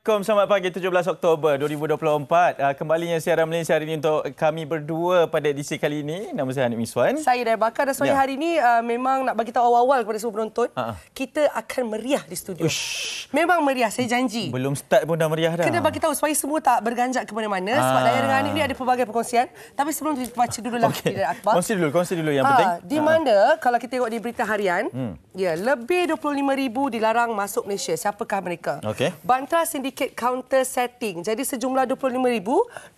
Assalamualaikum, selamat pagi 17 Oktober 2024. Kembalinya siaran Malaysia hari ini untuk kami berdua pada edisi kali ini. Nama saya Hanif Miswan. Saya Daya Bakar dan sebenarnya hari ini memang nak bagi tahu awal-awal kepada semua penonton. Kita akan meriah di studio. Memang meriah, saya janji. Belum start pun dah meriah dah. Kena bagi tahu supaya semua tak berganjak ke mana-mana. Sebab Daya dengan Hanif ni ada pelbagai perkongsian. Tapi sebelum kita baca dululah tidak akhbar. Kongsi dulu yang penting. Di mana kalau kita tengok di berita harian, lebih 25,000 dilarang masuk Malaysia. Siapakah mereka? Bantah sindiket counter setting. Jadi sejumlah 25,214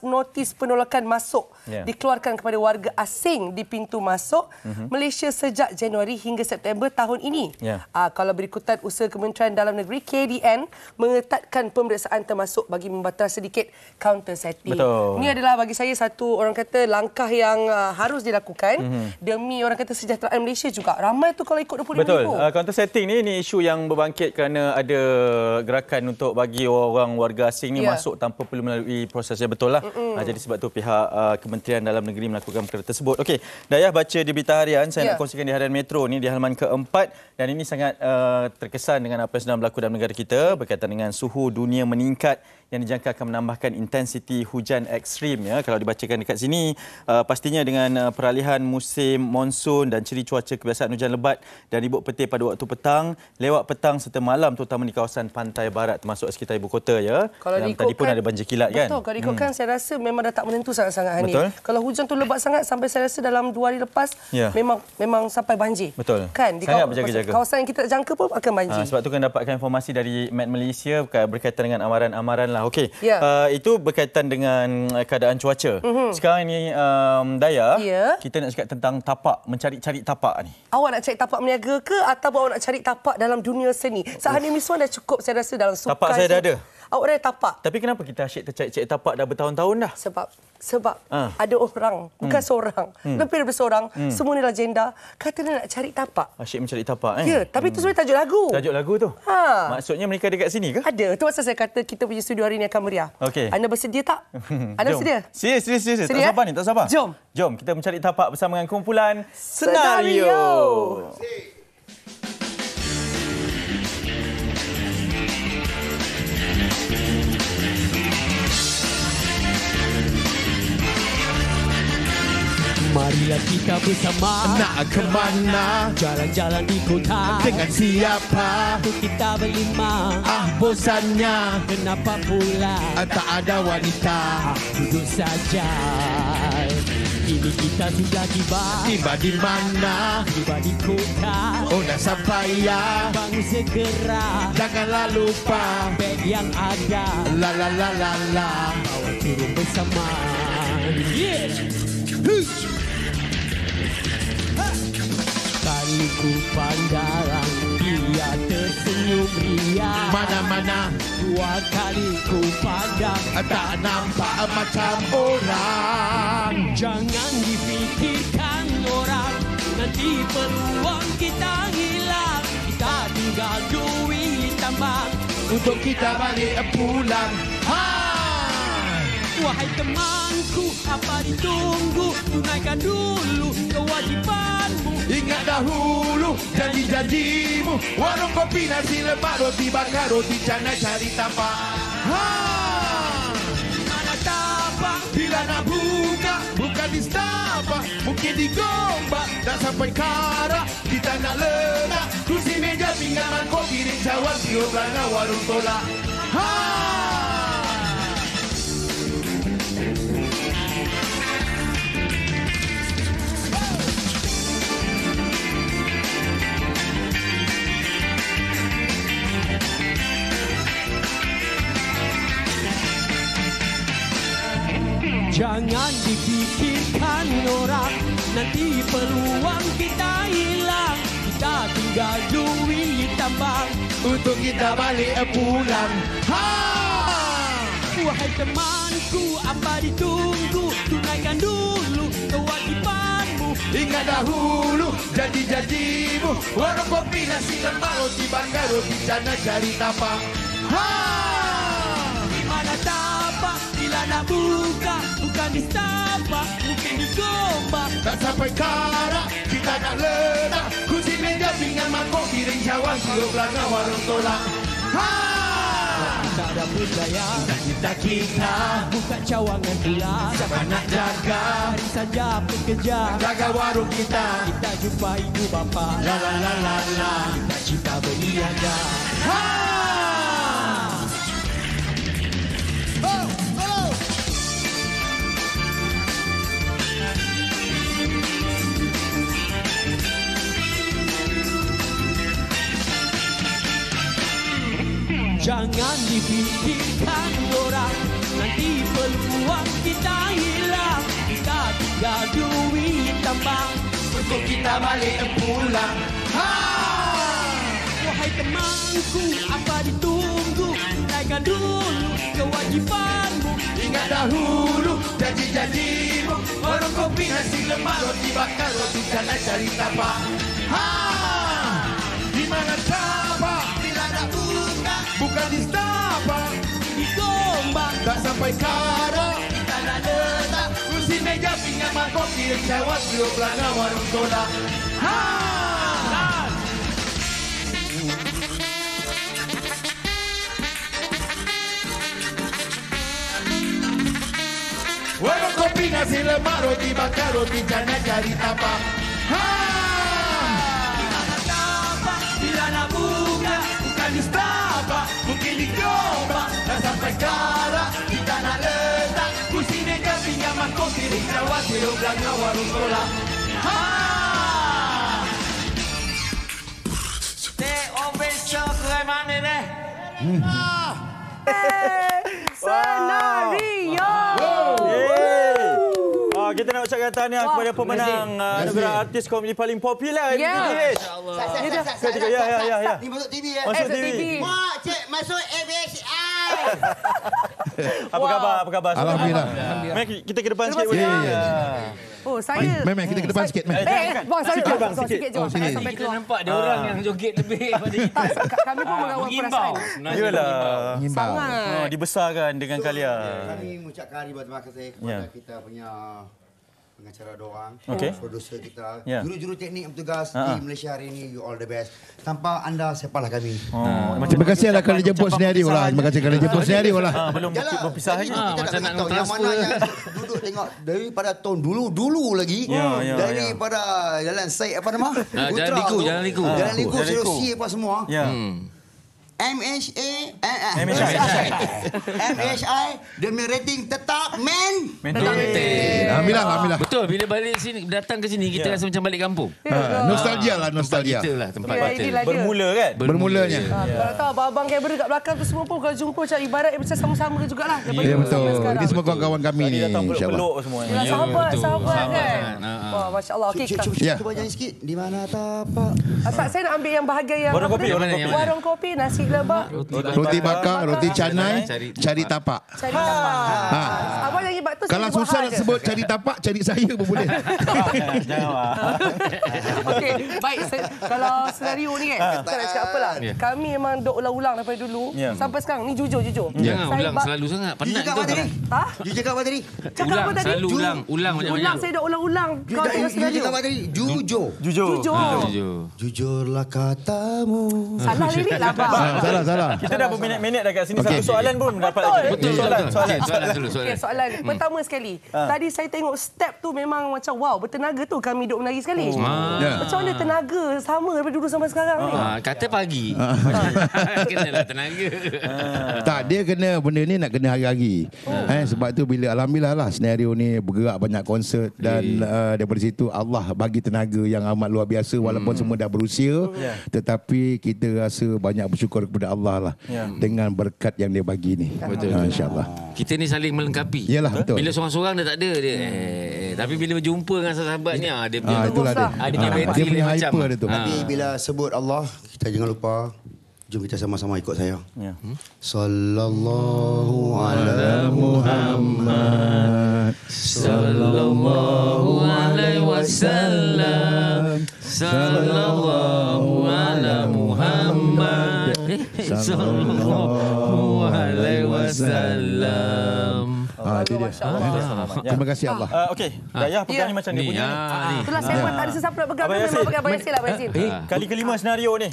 notis penolakan masuk dikeluarkan kepada warga asing di pintu masuk Malaysia sejak Januari hingga September tahun ini. Kalau berikutan usaha Kementerian Dalam Negeri KDN mengetatkan pemeriksaan termasuk bagi membatal sedikit counter setting. Ini adalah bagi saya satu orang kata langkah yang harus dilakukan demi orang kata kesejahteraan Malaysia juga. Ramai tu kalau ikut 25,000. Betul. Counter setting ni isu yang berbangkit kerana ada gerakan untuk bagi orang warga asing ni masuk tanpa perlu melalui proses yang betul lah. Jadi sebab tu pihak Kementerian Dalam Negeri melakukan perkara tersebut. Okey, Dayah baca di berita harian, saya nak kongsikan di harian Metro ni di halaman keempat dan ini sangat terkesan dengan apa yang sedang berlaku dalam negara kita berkaitan dengan suhu dunia meningkat yang dijangka akan menambahkan intensiti hujan ekstrim. Kalau dibacakan dekat sini, pastinya dengan peralihan musim monsun dan ciri cuaca kebiasaan hujan lebat dan ribut petir pada waktu petang, lewat petang serta malam terutama di kawasan pantai barat termasuk sekitar ibu kota. Kalau tadi pun ada banjir kilat kan. Betul, kalau diikutkan saya rasa memang dah tak menentu sangat-sangat Hanif. Kalau hujan tu lebat sangat sampai saya rasa dalam 2 hari lepas memang sampai banjir. Betul. Kan di kawasan yang kita jangka pun akan banjir. Sebab tu kan dapatkan informasi dari Met Malaysia berkaitan dengan amaran-amaran lah. Okey. Itu berkaitan dengan keadaan cuaca. Sekarang ni Daya, kita nak cakap tentang tapak, mencari-cari tapak ni. Awak nak cari tapak meniaga ke atau awak nak cari tapak dalam dunia seni? Hanif Miswan dah cukup saya rasa dalam sukan. Tapak saya dah ada. Awak dah tapak. Tapi kenapa kita asyik tercari-cari tapak dah bertahun-tahun dah? Sebab ada orang, bukan seorang, lebih daripada seorang, semua ni legenda, kata dia nak cari tapak. Asyik mencari tapak. Ya, tapi itu sebenarnya tajuk lagu. Tajuk lagu tu? Maksudnya mereka dekat sini ke? Ada. Itu pasal saya kata kita punya studio hari ini akan meriah. Anda bersedia tak? Anda bersedia? Serius. Tak sabar ni, tak sabar. Jom kita mencari tapak bersama dengan kumpulan Senario. Marilah kita bersama. Nak ke mana? Jalan-jalan di kota. Dengan siapa? Untuk kita berlima. Bosannya. Kenapa pula? Tak ada wanita. Duduk saja. Kini kita sudah tiba. Tiba di mana? Tiba di kota. Oh, dah sampai ya. Bangun segera. Janganlah lupa beg yang ada. La la la la la. Bawa turun bersama. Kali ku pandang dia tersenyum ria. Mana-mana 2 kali ku pandang tak nampak macam orang. Jangan dipikirkan orang, nanti peluang kita hilang. Kita tinggal duit tambang untuk kita balik pulang. Wahai temanku, apa ditunggu? Tunaikan dulu kewajibanmu. Ingat dahulu janji-janjimu. Warung kopi, nasi lemak, roti bakar, roti canai, cari tapak. Mana tapak? Bila nak buka, bukan di Starbucks, mungkin di Gombak. Dah sampai Kara, kita nak lenak. Kursi meja, pinggan kopi, piring cawan, siup belanga, warung tolak. Jangan dipikirkan orang, nanti peluang kita hilang. Kita tinggal duit tambang untuk kita balik pulang. Wahai temanku, apa ditunggu? Tunaikan dulu kewajibanmu. Ingat dahulu janji-janjimu. Warung kopi, nasi lemak, roti bakar, roti canai, cari tapak. Di mana tapak? Bila nak buka, bukan di Starbucks, mungkin di Gombak. Tak sampai Kara, kita nak lenak. Kursi meja, pinggan mangkok, piring cawan, siup belanga, warung tolak. tak ada berdaya. Kita buka cawangan pula. Siapa nak jaga? Hari saja pekerja. Jaga warung kita. Kita jumpa ibu bapa. La la la la la. Kita cinta berniaga. Ha! Oh, oh. Jangan dipikirkan orang, nanti peluang kita hilang. Kita tinggal duit tambang, Untuk kita balik pulang. Ha! wahai temanku, apa ditunggu? Tunaikan dulu kewajibanmu. Ingat dahulu janji-janjimu. Warung kopi, nasi lemak, roti bakar, roti canai, cari tapak. Ha! Di mana tapak? Bila nak buka, bukan di Starbucks. Di Gombak, Tak sampai kara, kita nak letak kursi meja, pinggan mangkok, kirim jawab, siup pelanggan warung soda. Ha! Warung kopi, nasi lemak, roti bakar, roti canai, cari tapak. Ha! bila nak buka, Bukan di Starbucks, mungkin di Gombak. Tak sampai kara, kita nak letak kursi meja, pinggan mangkok, kirim jawab, siup pelanggan warung soda. Ha! Senario. Kita nak ucapkan tahniah kepada pemenang anugerah artis komedi paling popular di PTH. Ya. Ni masuk TV ya. Masuk TV. Mak, cik masuk ABSI. Apa khabar? Alhamdulillah. Mari kita ke depan sikit Terima boleh? kasih. Oh, saya. Mem, kita ke depan sikit, Mem. Bang, saya Sikit, bang, sikit sikit. je. Bang. sini. Sampai Kita keluar. nampak dia orang yang joget lebih pada kita. Kami pun mengawal perasaan. Yalah. Nyimbang. Sangat. Dibesarkan dengan kalian. Kami mengucapkan ribuan terima kasih kepada kita punya pengacara diorang, Okey. produser kita, Ya. juru-juru teknik yang bertugas di Malaysia hari ini, you all the best. Tanpa anda, siapalah kami. Terima kasih lah kerana jemput senario lah. Terima kasih kerana jemput senario lah. Belum berpisah lagi. Kita macam nak tahu yang transfer. mana yang duduk tengok daripada tahun dulu lagi, Ya. daripada Jalan Syed apa nama? Jalan Putra Liku, tu. Jalan Liku. Jalan Liku, Jalan Liku. Serosi apa semua. Ya. MHI demi rating tetap men. Alhamdulillah. Betul, bila balik sini, datang ke sini, kita rasa macam balik kampung. Nostalgia lah, Tempat nostalgia. kita lah, tempat Ya, kita. inilah dia. Bermula kan? Bermulanya. Kalau tahu abang-abang kamera kat belakang tu semua pun kalau jumpa macam ibarat macam sama-sama jugalah. Ya betul. Ini semua kawan-kawan kami ni, Datang insyaAllah. peluk semua. Yalah, sahabat kan. Ha. Wah, masya-Allah. Okey. Ya. Cuba jangan sikit. Di mana tapak? Asal saya nak ambil yang bahagian yang Warung apa kopi, tadi? warung kopi. Warung kopi, nasi lemak, Roti bakar, roti canai, cari tapak. cari tapak. Abang yang hebat tu Kalau saya susah nak sebut cari tapak, cari saya pun boleh. Jangan. Okey, baik. Kalau senario ni kan, kita nak cakap apa lah. Kami memang duk ulang-ulang daripada dulu Ya. sampai sekarang. Ni jujur. Jangan ulang selalu sangat. You Penat cakap apa tadi? kita. Ha? You cakap apa tadi? Cakap Ulang, apa tadi? selalu ulang Ulang, banyak-banyak. saya dah ulang-ulang. Kau tengok You senario. cakap apa tadi? Jujur. Jujur. Jujur. Jujurlah katamu. Salah lirik lah, Abang. Salah. Kita dah berminit-minit dah kat sini. Okey. Satu soalan pun dapat lagi. Betul. Soalan. Soalan dulu, Okey, soalan. soalan pertama sekali. Tadi saya tengok step tu memang macam wow, bertenaga tu kami duduk menari sekali. Ya. Macam mana tenaga sama daripada dulu sampai sekarang ni? Kata pagi. Kenalah tenaga. Tak, dia kena benda ni nak kena hari-hari. Sebab tu bila alhamdulillah lah senario ni bergerak banyak konsert dan daripada situ Allah bagi tenaga yang amat luar biasa walaupun semua dah berusia, tetapi kita rasa banyak bersyukur kepada Allah lah dengan berkat yang dia bagi ni. Betul. InsyaAllah. Kita ni saling melengkapi. Yalah, betul. Bila seorang-seorang dah tak ada dia. Tapi bila berjumpa dengan sahabat ni, dia punya Itulah dia. dia punya bateri Dia punya lain macam. hyper dia tu. Tapi bila sebut Allah, kita jangan lupa. Jom kita sama-sama ikut saya. Ya. Sallallahu ala Muhammad. Sallallahu alaihi wasallam. Sallallahu ala Muhammad. Sallallahu alaihi wasallam. Itu dia. Terima kasih Allah. Okey, Dayah pegangnya macam ni punya. Itulah saya pun tak ada sesiapa nak pegang. Memang pegang Abang Yassin lah, Abang Yassin. Kali kelima senario ni.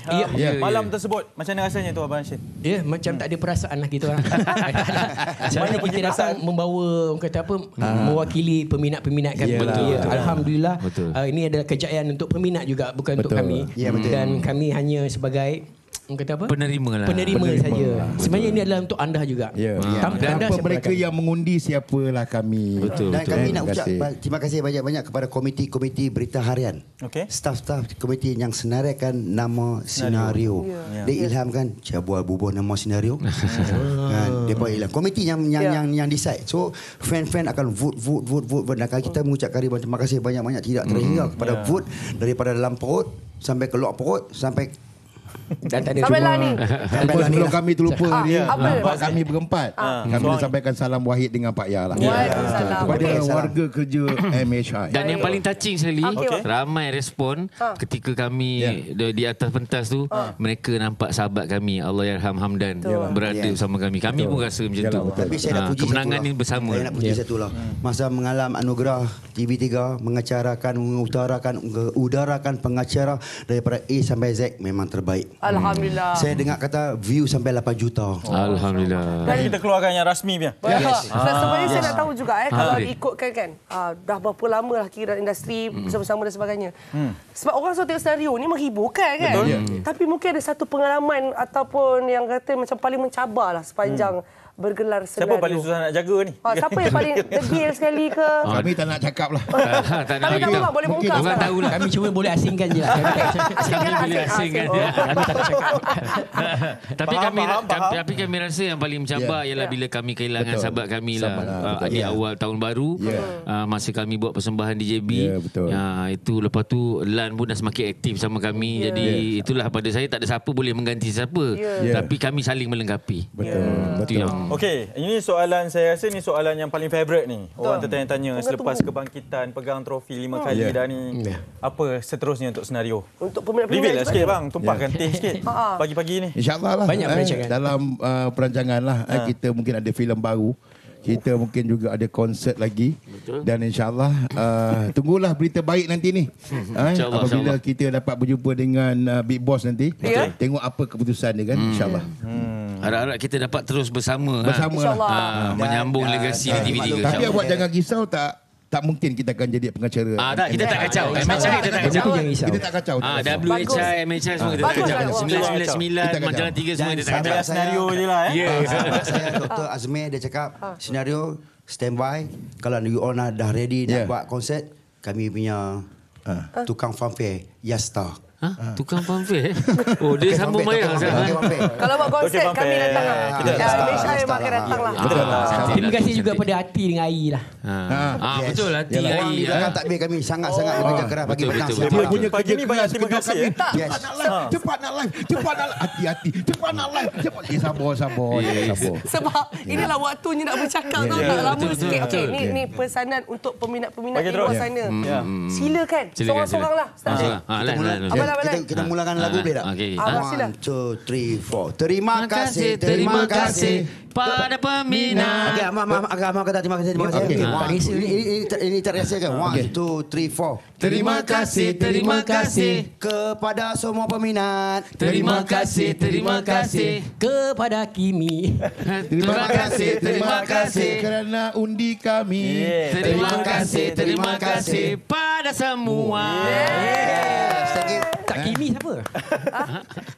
Malam tersebut. Macam mana rasanya tu Abang Yassin? Ya, macam tak ada perasaan lah kita orang. Sebenarnya kita datang membawa, orang kata apa, mewakili peminat-peminat kami. Alhamdulillah. Ini adalah kejayaan untuk peminat juga, bukan untuk kami. Dan kami hanya sebagai kata apa? Penerima saja. Sebenarnya ini adalah untuk anda juga. Tanpa mereka yang mengundi, siapalah kami. Dan kami nak ucap terima kasih banyak-banyak kepada komiti-komiti berita harian. Staf-staf komiti yang senaraikan nama senario. Dia ilhamkan buat bubuh nama senario. Kan depa ilham. Komiti yang decide. So fan-fan akan vote. Dan kita mengucapkan ribuan terima kasih banyak-banyak tidak terhingga kepada vote daripada dalam perut sampai keluar perut sampai sampai lah ni. Sebelum kami terlupa dia. Apa? Kami berempat. Kami nak sampaikan salam Wahid dengan Pak Yah lah. Kepada warga kerja MHI. Dan yang paling touching sekali, ramai respon ketika kami di atas pentas tu, mereka nampak sahabat kami, Allahyarham Hamdan, berada bersama kami. Kami pun rasa macam tu. Tapi saya nak puji kemenangan ni bersama. Saya nak puji satu lah. Masa mengalam anugerah TV3 mengudarakan pengacara daripada A sampai Z memang terbaik. Alhamdulillah. Saya dengar kata view sampai 8 juta. Alhamdulillah. Dan kita keluarkan yang rasmi punya. Sebenarnya saya nak tahu juga kalau diikutkan kan, dah berapa lama lah kira industri bersama-sama dan sebagainya. Sebab orang selalu tengok senario ni menghiburkan kan. Tapi mungkin ada satu pengalaman ataupun yang kata macam paling mencabar lah sepanjang bergelar senario. Siapa paling susah nak jaga ni? Siapa yang paling degil sekali ke? Kami tak nak cakap lah. Tak nak Tapi tak apa, boleh bongkar. Orang tahu lah. Kami cuma boleh asingkan je lah. Kami boleh asingkan je. Kami tak nak cakap. Tapi kami rasa yang paling mencabar ialah bila kami kehilangan sahabat kami lah di awal tahun baru. Masa kami buat persembahan di JB. Itu lepas tu Lan pun dah semakin aktif sama kami. Jadi itulah, pada saya tak ada siapa boleh mengganti siapa. Tapi kami saling melengkapi. Betul. Okey, ini soalan, saya rasa ni soalan yang paling favourite ni. Orang tertanya-tanya selepas kebangkitan pegang trofi 5 kali dah ni. Apa seterusnya untuk senario? Untuk peminat-peminat. Reveal lah sikit bang, tumpahkan teh sikit pagi-pagi ni. InsyaAllah lah. Banyak perancangan. Dalam perancangan lah. Kita mungkin ada filem baru. Kita mungkin juga ada konsert lagi. Dan insyaAllah tunggulah berita baik nanti ni. Apabila kita dapat berjumpa dengan Big Boss nanti. Tengok apa keputusan dia kan. InsyaAllah. Harap-harap kita dapat terus bersama InsyaAllah. menyambung legasi di TV3. Tapi awak jangan risau, tak mungkin kita akan jadi pengacara. Tak, kita tak kacau. MHI kita tak kacau. Kita tak kacau. WHI, MHI semua kita tak kacau. 999, Majalah 3 semua kita tak kacau. Senario je lah. Sahabat saya Dr. Azmir dia cakap senario standby. Kalau you all dah ready nak buat konsert, kami punya tukang fanfare Yasta. Tukang fanfare? Oh, dia sambung bayar sekarang. Kalau buat konsert kami datang lah. Malaysia memang akan datang lah. Terima kasih juga pada Hati dengan Ai lah. Betul lah, Hati Ai. Belakang takbir kami sangat-sangat bekerja keras bagi menang. Betul. Dia punya Pagi ni banyak terima kasih. Cepat nak live. Hati-hati. Cepat nak live. Sabar. Sebab inilah waktunya nak bercakap tu. Nak lama sikit. Okey, ni pesanan untuk peminat-peminat di luar sana. Silakan. Seorang-seorang lah. Kita mulakan lagu boleh tak? 1, 2, 3, 4. Terima kasih pada peminat. Agak kata terima kasih. Ini tak rasa kan? 1, 2, 3, 4. Terima kasih kepada semua peminat. Terima kasih kepada Kimi. Terima kasih kerana undi kami. Terima kasih pada semua. Tak Kimi siapa?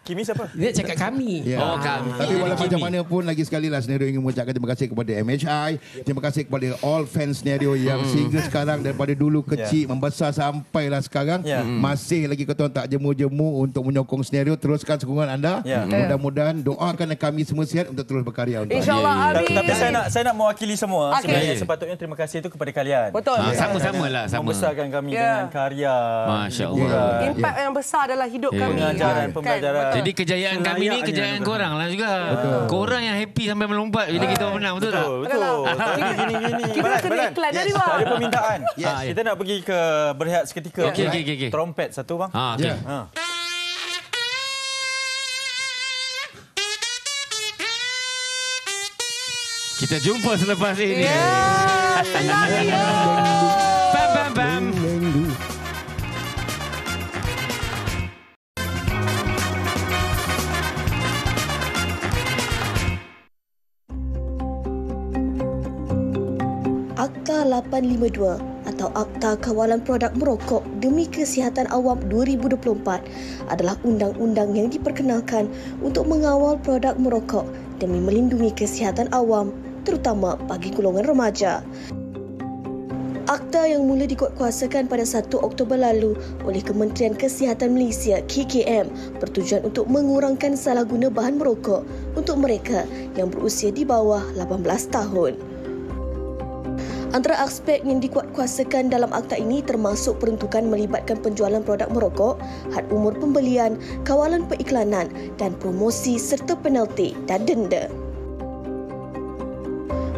Kimi siapa? Dia cakap kami. Kami. Tapi walaupun macam mana pun, lagi sekali lah senario ingin mengucapkan terima kasih kepada MHI. Terima kasih kepada all fans senario yang sehingga sekarang daripada dulu kecil membesar sampailah sekarang masih lagi ketuan tak jemu-jemu untuk menyokong senario. Teruskan sokongan anda. Mudah-mudahan doakan kami semua sihat untuk terus berkarya untuk InsyaAllah. Amin. Tapi saya nak mewakili semua. Sebenarnya sepatutnya terima kasih itu kepada kalian. Betul. Sama-sama lah. Membesarkan kami dengan karya. Masya Allah. Impak yang besar adalah hidup kami. Pembelajaran. Jadi kejayaan kami ni kejayaan korang lah juga. Korang yang happy sampai melompat bila kita menang, betul tak? Betul. Gini. Kita kena iklan dari luar. Ada permintaan. Kita nak pergi ke berehat seketika. Okey. Trompet satu bang. Okey. Kita jumpa selepas ini. Love you. Bam, bam, bam. Akta 852 atau Akta Kawalan Produk Merokok Demi Kesihatan Awam 2024 adalah undang-undang yang diperkenalkan untuk mengawal produk merokok demi melindungi kesihatan awam, terutama bagi golongan remaja. Akta yang mula dikuatkuasakan pada 1 Oktober lalu oleh Kementerian Kesihatan Malaysia KKM bertujuan untuk mengurangkan salah guna bahan merokok untuk mereka yang berusia di bawah 18 tahun. Antara aspek yang dikuatkuasakan dalam akta ini termasuk peruntukan melibatkan penjualan produk merokok, had umur pembelian, kawalan periklanan dan promosi serta penalti dan denda.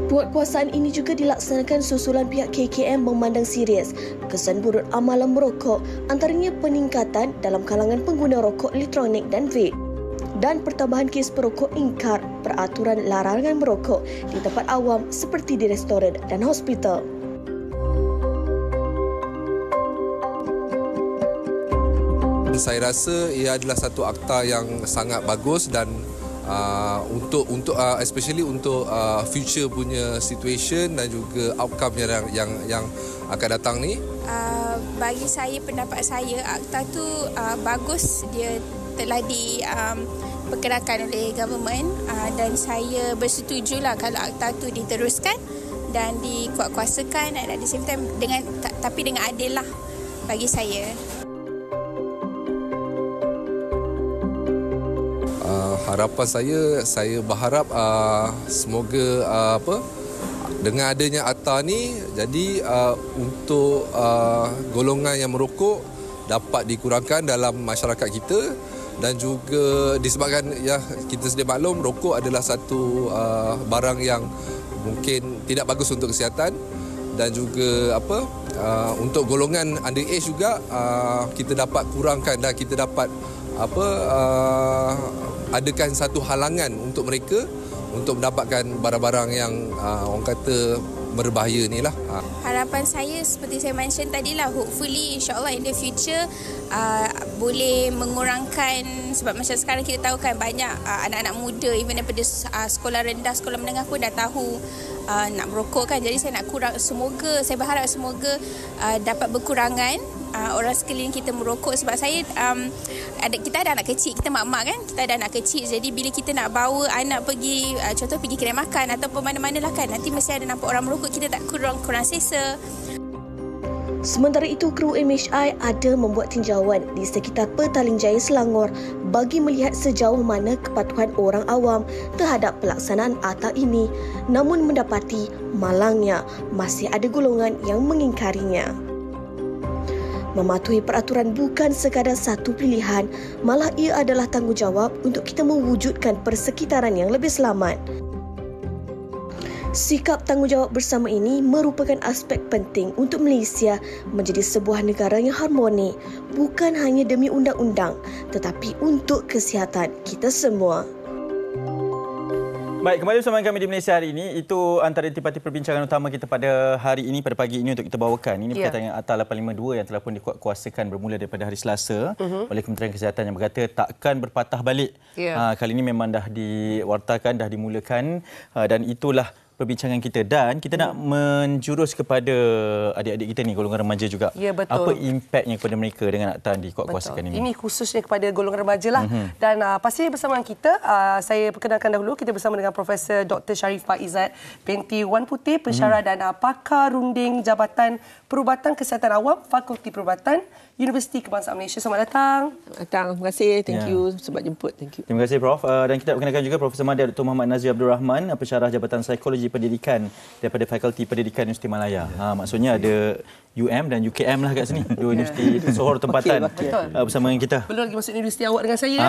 Penguatkuasaan ini juga dilaksanakan susulan pihak KKM memandang serius kesan buruk amalan merokok, antaranya peningkatan dalam kalangan pengguna rokok elektronik dan vape, dan pertambahan kes perokok ingkar peraturan larangan merokok di tempat awam seperti di restoran dan hospital. Saya rasa ia adalah satu akta yang sangat bagus dan untuk especially untuk future punya situation dan juga outcome yang akan datang ni. Bagi saya, pendapat saya, akta tu bagus, dia telah diperkenalkan oleh government dan saya bersetujulah kalau akta tu diteruskan dan dikuatkuasakan dan at the same time tapi dengan adil lah bagi saya. Harapan saya berharap semoga dengan adanya akta ni jadi untuk golongan yang merokok dapat dikurangkan dalam masyarakat kita. Dan juga disebabkan ya kita sedia maklum rokok adalah satu barang yang mungkin tidak bagus untuk kesihatan dan juga untuk golongan underage juga kita dapat kurangkan dan kita dapat adakan satu halangan untuk mereka untuk mendapatkan barang-barang yang orang kata berbahaya ni lah. Harapan saya seperti saya mention tadi lah, hopefully insyaAllah in the future boleh mengurangkan, sebab macam sekarang kita tahu kan banyak anak-anak muda even daripada sekolah rendah, sekolah menengah pun dah tahu nak merokok kan. Jadi saya nak saya berharap semoga dapat berkurangan orang sekeliling kita merokok, sebab saya kita ada anak kecil, kita mak-mak kan, kita ada anak kecil, jadi bila kita nak bawa anak pergi contoh pergi kedai makan ataupun mana-mana lah kan, nanti mesti ada nampak orang merokok, kita tak kurang selesa. Sementara itu, kru MHI ada membuat tinjauan di sekitar Petaling Jaya, Selangor bagi melihat sejauh mana kepatuhan orang awam terhadap pelaksanaan akta ini, namun mendapati malangnya masih ada golongan yang mengingkarinya. Mematuhi peraturan bukan sekadar satu pilihan, malah ia adalah tanggungjawab untuk kita mewujudkan persekitaran yang lebih selamat. Sikap tanggungjawab bersama ini merupakan aspek penting untuk Malaysia menjadi sebuah negara yang harmoni, bukan hanya demi undang-undang, tetapi untuk kesihatan kita semua. Baik, kembali bersama kami di Malaysia hari ini. Itu antara intisari perbincangan utama kita pada hari ini, pada pagi ini untuk kita bawakan. Ini berkaitan dengan Akta 852 yang telah pun dikuatkuasakan bermula daripada hari Selasa oleh Kementerian Kesihatan yang berkata takkan berpatah balik. Kali ini memang dah diwartakan, dah dimulakan dan itulah perbincangan kita, dan kita nak menjurus kepada adik-adik kita ni, golongan remaja juga. Ya, betul. Apa impaknya kepada mereka dengan akta dikuatkuasakan ini? Ini khususnya kepada golongan remaja lah. Dan pastinya bersama kita, saya perkenalkan dahulu, kita bersama dengan Profesor Dr. Sharifah Izzat binti Wan Putih, pensyarah dan pakar runding Jabatan Perubatan Kesihatan Awam, Fakulti Perubatan, Universiti Kebangsaan Malaysia. Selamat datang. Terima kasih. Thank you sebab jemput. Thank you. Terima kasih, Prof. Dan kita perkenalkan juga Profesor Madya Dr. Muhammad Nazir Abdul Rahman, pensyarah Jabatan Psikologi Pendidikan daripada Fakulti Pendidikan Universiti Malaya. Maksudnya ada UM dan UKM lah kat sini. Dua universiti tersohor tempatan bersama dengan kita. Belum lagi masuk universiti awak dengan saya.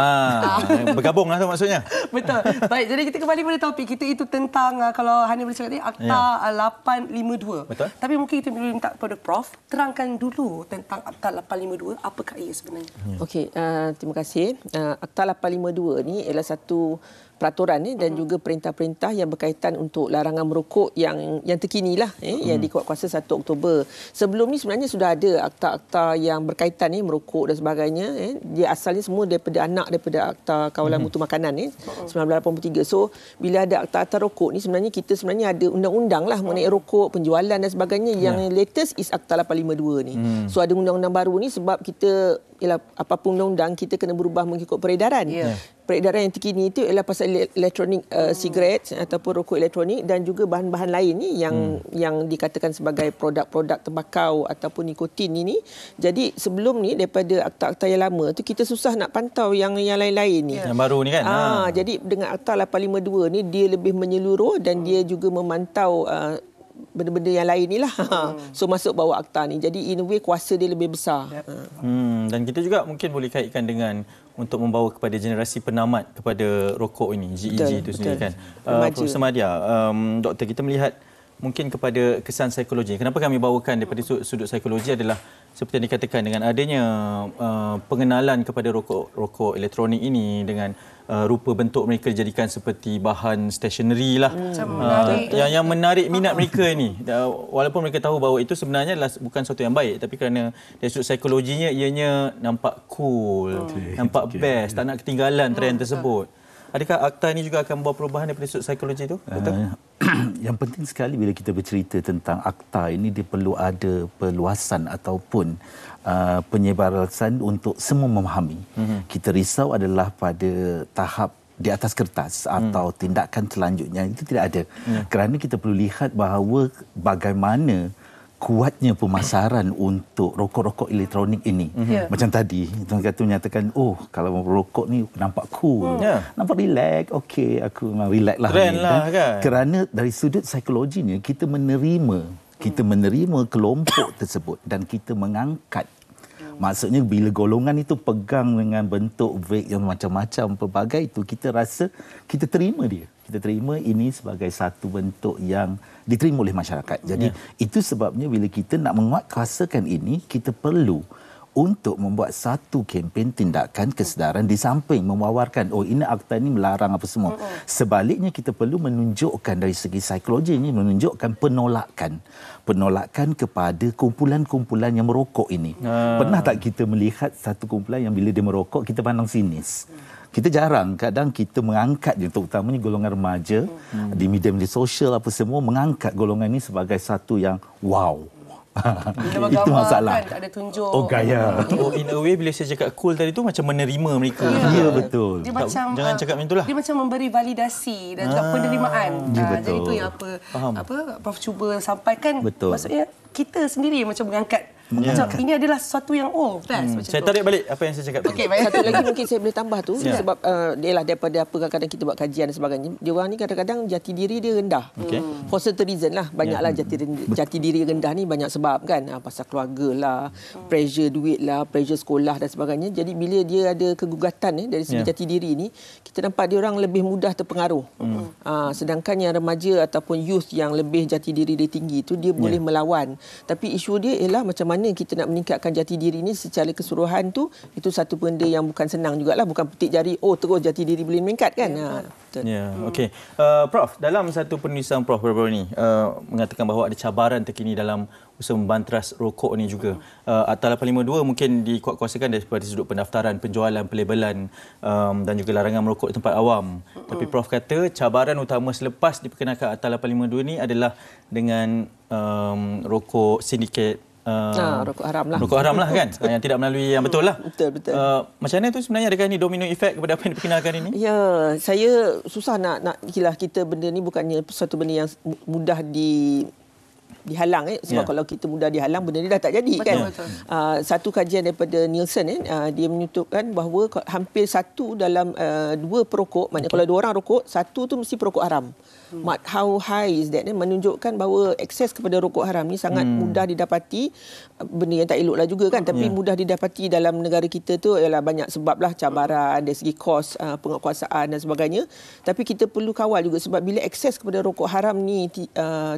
Bergabung lah tu maksudnya. Betul. Baik, jadi kita kembali pada topik kita, itu tentang kalau Hani boleh cakap ni Akta 852. Betul. Tapi mungkin kita boleh minta kepada Prof terangkan dulu tentang Akta 852, apakah ia sebenarnya? Okey, terima kasih. Akta 852 ni ialah satu peraturan dan juga perintah-perintah yang berkaitan untuk larangan merokok yang terkini lah yang dikuatkuasa 1 Oktober. Sebelum ni sebenarnya sudah ada akta-akta yang berkaitan merokok dan sebagainya. Dia asalnya semua daripada Akta Kawalan Mutu Makanan 1983. So bila ada akta-akta rokok ni sebenarnya kita ada undang-undang lah mengenai rokok, penjualan dan sebagainya. Yang latest is Akta 852 ni. So ada undang-undang baru ni sebab kita apapun undang-undang kita kena berubah mengikut peredaran. Peredaran yang terkini itu ialah pasal elektronik cigarette ataupun rokok elektronik dan juga bahan-bahan lain ni yang dikatakan sebagai produk-produk tembakau ataupun nikotin ini. Jadi sebelum ni daripada akta-akta yang lama tu kita susah nak pantau yang lain-lain ni. Yang baru ni kan. Jadi dengan Akta 852 ni dia lebih menyeluruh dan dia juga memantau benda-benda yang lain ni lah. So masuk bawah akta ni. Jadi in a way kuasa dia lebih besar. Dan kita juga mungkin boleh kaitkan dengan untuk membawa kepada generasi penamat kepada rokok ini, GEG itu sendiri kan. Profesor Madia, doktor, kita melihat mungkin kepada kesan psikologi. Kenapa kami bawakan daripada sudut psikologi adalah seperti yang dikatakan dengan adanya pengenalan kepada rokok elektronik ini dengan rupa bentuk mereka dijadikan seperti bahan stationery lah. Yang menarik minat mereka ini. Walaupun mereka tahu bahawa itu sebenarnya adalah bukan sesuatu yang baik, tapi kerana dari sudut psikologinya ianya nampak cool, nampak best, tak nak ketinggalan trend tersebut. Adakah akta ini juga akan membawa perubahan daripada sudut psikologi itu? Yang penting sekali bila kita bercerita tentang akta ini, dia perlu ada perluasan ataupun penyebaran untuk semua memahami. Kita risau adalah pada tahap di atas kertas atau tindakan selanjutnya itu tidak ada. Kerana kita perlu lihat bahawa bagaimana kuatnya pemasaran untuk rokok-rokok elektronik ini. Macam tadi, tuan kata menyatakan, kalau rokok ni nampak cool, nampak relax, okey, aku memang relax lah. Trend lah kan? Kerana dari sudut psikologinya, kita menerima kelompok tersebut dan kita mengangkat. Maksudnya bila golongan itu pegang dengan bentuk vape yang macam-macam pelbagai itu, kita rasa kita terima dia. Kita terima ini sebagai satu bentuk yang diterima oleh masyarakat. Jadi itu sebabnya bila kita nak menguatkuasakan ini, kita perlu untuk membuat satu kempen tindakan kesedaran di samping mewawarkan ini akta ini melarang apa semua. Sebaliknya kita perlu menunjukkan dari segi psikologi ini, menunjukkan penolakan kepada kumpulan-kumpulan yang merokok ini. Pernah tak kita melihat satu kumpulan yang bila dia merokok kita pandang sinis? Kita jarang, kadang kita mengangkat dia, terutamanya golongan remaja di media-media sosial apa semua mengangkat golongan ini sebagai satu yang wow. Itu masalah. Kan, tak ada tunjuk. Gaya. In a way bila saya cakap cool tadi tu macam menerima mereka. Ya, betul. Dia macam, jangan cakap macam itulah. Dia macam memberi validasi dan juga penerimaan. Jadi itu yang apa Prof cuba sampaikan. Betul. Maksudnya kita sendiri macam mengangkat. Macam ini adalah sesuatu yang best. Saya tarik balik apa yang saya cakap tadi. Satu lagi mungkin saya boleh tambah tu sebab dia lah daripada apa kadang-kadang kita buat kajian dan sebagainya. Dia orang ni kadang-kadang jati diri dia rendah. For certain reason lah. Banyaklah jati diri rendah ni banyak sebab kan. Pasal keluarga lah, pressure duit lah, pressure sekolah dan sebagainya. Jadi bila dia ada kegugatan dari segi jati diri ni, kita nampak dia orang lebih mudah terpengaruh. Sedangkan yang remaja ataupun youth yang lebih jati diri dia tinggi tu dia boleh melawan. Tapi isu dia ialah macam mana kita nak meningkatkan jati diri ni secara keseluruhan tu, itu satu benda yang bukan senang jugalah, bukan petik jari terus jati diri boleh meningkat kan. Okey. Prof, dalam satu penulisan Prof baru-baru ni mengatakan bahawa ada cabaran terkini dalam usaha membantras rokok ni juga. Akta 852 mungkin dikuatkuasakan daripada sudut pendaftaran, penjualan, pelabelan dan juga larangan merokok di tempat awam. Tapi Prof kata cabaran utama selepas diperkenalkan Akta 852 ni adalah dengan rokok sindiket, rokok haram lah. Rokok haram lah kan, yang tidak melalui yang betul lah. Betul. Macam mana tu sebenarnya, adakah ini domino effect kepada apa yang diperkenalkan ini? Ya, saya susah nak kita benda ni bukannya satu benda yang mudah dihalang sebab kalau kita mudah dihalang benda ni dah tak jadi kan. Satu kajian daripada Nielsen dia menyebutkan bahawa hampir satu dalam dua perokok, maknanya kalau 2 orang rokok, satu tu mesti perokok haram. How high is that? Menunjukkan bahawa akses kepada rokok haram ni sangat mudah didapati. Benda yang tak elok lah juga kan, tapi mudah didapati dalam negara kita tu ialah banyak sebab lah, cabaran dari segi kos, penguatkuasaan dan sebagainya. Tapi kita perlu kawal juga sebab bila akses kepada rokok haram ni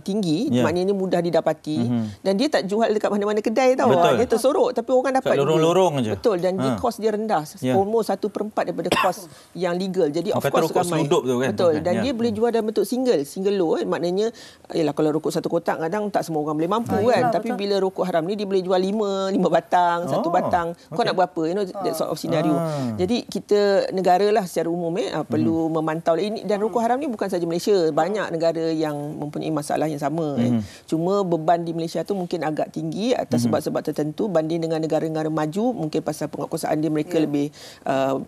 tinggi, maknanya mudah didapati dan dia tak jual dekat mana-mana kedai tau. Dia tersorok tapi orang dapat. Kat lorong-lorong aja. Betul, dan kos dia rendah. Almost 1/4 daripada kos yang legal. Jadi of course ramai. Tu, kan? Betul, dan dia boleh jual dalam bentuk single low maknanya yalah kalau rokok satu kotak kadang tak semua orang boleh mampu kan. Tapi bila rokok haram ni dia boleh jual 5 batang, 1 batang. Kau nak berapa? That sort of scenario. Jadi kita negara lah secara umum perlu memantau ini, dan rokok haram ni bukan saja Malaysia, banyak negara yang mempunyai masalah yang sama. Cuma beban di Malaysia tu mungkin agak tinggi atas sebab-sebab tertentu banding dengan negara-negara maju, mungkin pasal penguasaan dia mereka lebih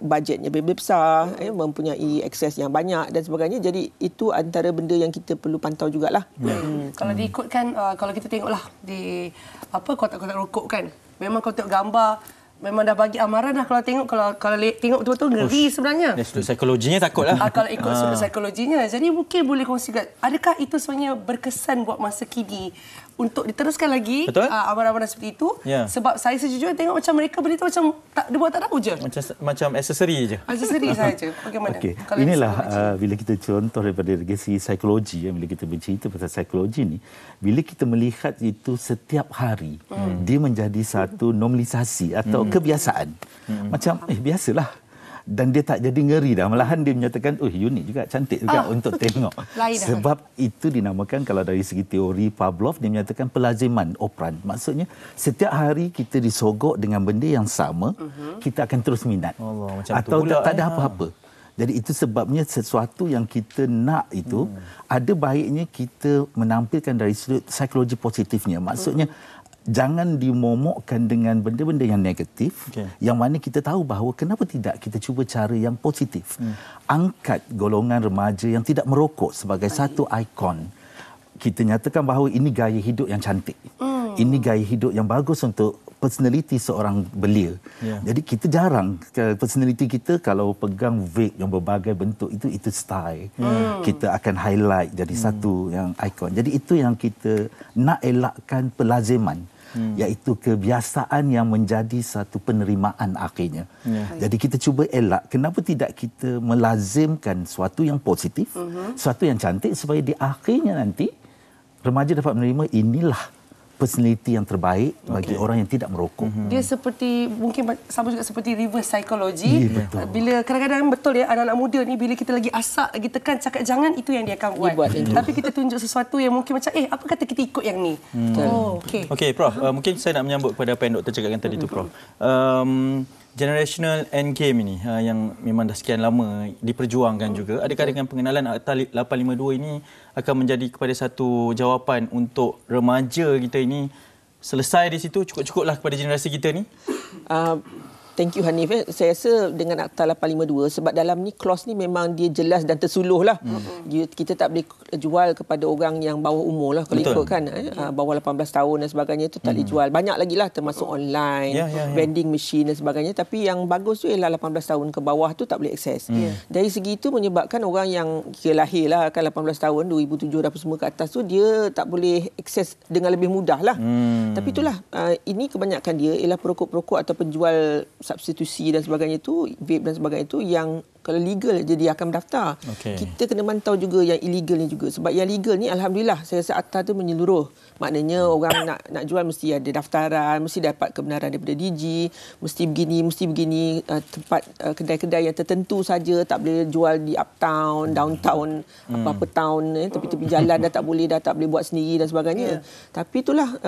bajetnya lebih besar, mempunyai akses yang banyak dan sebagainya. Jadi itu antara benda yang kita perlu pantau jugalah. Kalau diikutkan, kalau kita tengoklah di kotak-kotak rokok kan, memang kalau tengok gambar memang dah bagi amaran dah. Kalau tengok tengok betul-betul ngeri sebenarnya. Dari sudut psikologinya takutlah. Kalau ikut sudut psikologinya. Jadi mungkin boleh kongsikan, adakah itu sebenarnya berkesan buat masa kini untuk diteruskan lagi amaran-amaran seperti itu? Sebab saya sejujurnya tengok macam mereka benda tu macam dia buat tak tahu je. Macam aksesori je. Aksesori saja. Bagaimana? Inilah bila kita contoh daripada segi psikologi, bila kita bercerita pasal psikologi ni, bila kita melihat itu setiap hari, dia menjadi satu normalisasi atau kebiasaan. Macam biasalah. Dan dia tak jadi ngeri dah. Malahan dia menyatakan, unik juga, cantik juga untuk tengok. Sebab itu dinamakan, kalau dari segi teori Pavlov, dia menyatakan pelaziman operan. Maksudnya, setiap hari kita disogok dengan benda yang sama, kita akan terus minat. Atau tak ada apa-apa. Jadi itu sebabnya sesuatu yang kita nak itu, ada baiknya kita menampilkan dari sudut psikologi positifnya. Maksudnya, jangan dimomokkan dengan benda-benda yang negatif, yang mana kita tahu bahawa kenapa tidak kita cuba cara yang positif. Angkat golongan remaja yang tidak merokok sebagai satu ikon. Kita nyatakan bahawa ini gaya hidup yang cantik. Ini gaya hidup yang bagus untuk personality seorang belia. Jadi kita jarang, personality kita kalau pegang vape yang berbagai bentuk itu style. Kita akan highlight jadi satu yang ikon. Jadi itu yang kita nak elakkan pelaziman. Iaitu kebiasaan yang menjadi satu penerimaan akhirnya. Jadi kita cuba elak, kenapa tidak kita melazimkan sesuatu yang positif, sesuatu yang cantik, supaya di akhirnya nanti remaja dapat menerima inilah personality yang terbaik bagi orang yang tidak merokok. Dia seperti, mungkin sama juga seperti reverse psychology. Bila kadang-kadang betul anak-anak muda ni bila kita lagi asak, lagi tekan, cakap jangan, itu yang dia akan buat. Tapi kita tunjuk sesuatu yang mungkin macam, apa kata kita ikut yang ni. Okey, Prof. Mungkin saya nak menyambut kepada apa yang Doktor cakapkan tadi tu, Prof. Generational Endgame ini yang memang dah sekian lama diperjuangkan juga. Adakah dengan pengenalan Akta 852 ini akan menjadi kepada satu jawapan untuk remaja kita ini selesai di situ, cukup-cukuplah kepada generasi kita ni? Thank you Hanif. Saya rasa dengan Akta 852, sebab dalam ni clause ni memang dia jelas dan tersuluh lah. Kita tak boleh jual kepada orang yang bawah umur lah. Kalau ikut kan, bawah 18 tahun dan sebagainya itu tak boleh jual. Banyak lagi lah termasuk online, vending machine dan sebagainya. Tapi yang bagus tu ialah 18 tahun ke bawah tu tak boleh akses. Dari segi itu menyebabkan orang yang kira lahir lah kan 18 tahun, 2007 dah semua ke atas tu, dia tak boleh akses dengan lebih mudah lah. Tapi itulah, ini kebanyakan dia ialah perokok-perokok atau penjual substitusi dan sebagainya itu, vape dan sebagainya itu yang kalau legal je dia akan mendaftar. Kita kena mantau juga yang illegal ni juga. Sebab yang legal ni alhamdulillah saya rasa akta tu menyeluruh. Maknanya orang nak jual mesti ada daftaran, mesti dapat kebenaran daripada DG, mesti begini, tempat kedai-kedai yang tertentu saja, tak boleh jual di uptown, downtown, apa-apa town, tepi-tepi jalan dah tak boleh buat sendiri dan sebagainya. Tapi itulah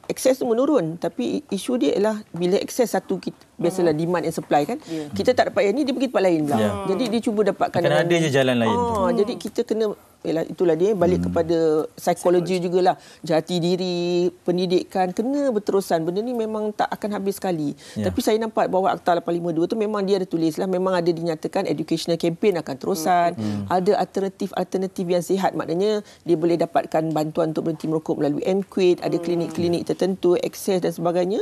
akses tu menurun. Tapi isu dia ialah bila akses satu, biasalah demand and supply kan. Kita tak dapat yang ni, dia pergi tempat lain pula. Jadi dia cuba dapatkan ada je jalan lain. Jadi kita kena, itulah dia balik kepada psikologi jugalah. Jati diri, pendidikan kena berterusan. Benda ni memang tak akan habis sekali. Tapi saya nampak bahawa Akta 852 tu memang dia ada tulis lah, memang ada dinyatakan educational campaign akan terusan. Ada alternatif yang sihat, maknanya dia boleh dapatkan bantuan untuk berhenti merokok melalui MQuid, ada klinik-klinik tertentu, akses dan sebagainya.